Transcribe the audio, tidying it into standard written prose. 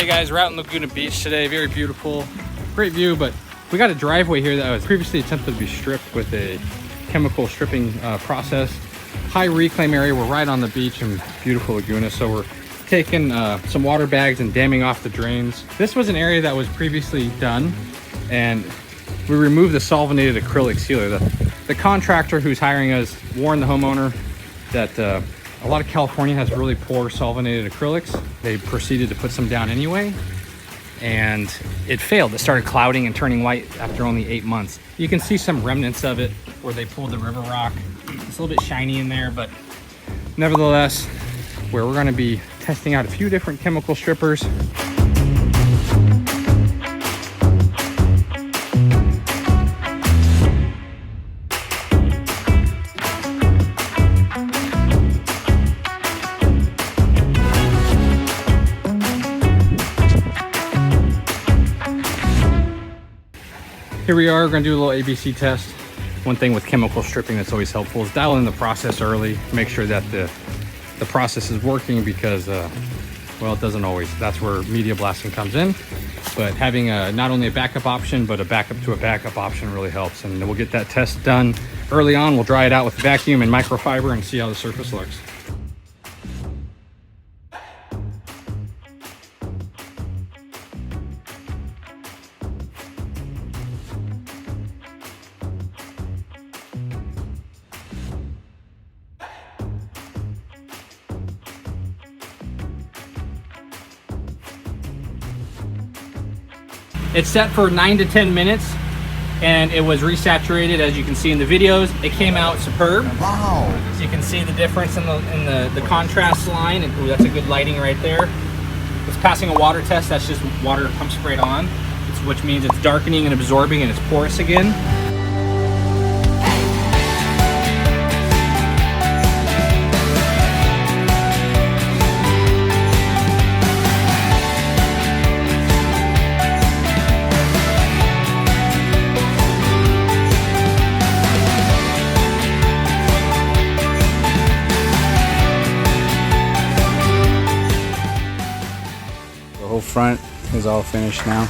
Hey guys, we're out in Laguna Beach today. Very beautiful, great view, but we got a driveway here that was previously attempted to be stripped with a chemical stripping process. High reclaim area. We're right on the beach in beautiful Laguna, so we're taking some water bags and damming off the drains. This was an area that was previously done, and we removed the solventated acrylic sealer. The contractor who's hiring us warned the homeowner that a lot of California has really poor solventated acrylics. They proceeded to put some down anyway, and it failed. It started clouding and turning white after only 8 months. You can see some remnants of it where they pulled the river rock. It's a little bit shiny in there, but nevertheless, where we're going to be testing out a few different chemical strippers. Here we are, we're gonna do a little ABC test. One thing with chemical stripping that's always helpful is dial in the process early, make sure that the process is working, because, well, it doesn't always. That's where media blasting comes in. But having not only a backup option, but a backup to a backup option really helps. And we'll get that test done early on. We'll dry it out with vacuum and microfiber and see how the surface looks. It's set for 9 to 10 minutes, and it was resaturated, as you can see in the videos. It came out superb. Wow! So you can see the difference in the contrast line, and ooh, that's a good lighting right there. It's passing a water test. That's just water pump sprayed on, which means it's darkening and absorbing, and it's porous again. The whole front is all finished now.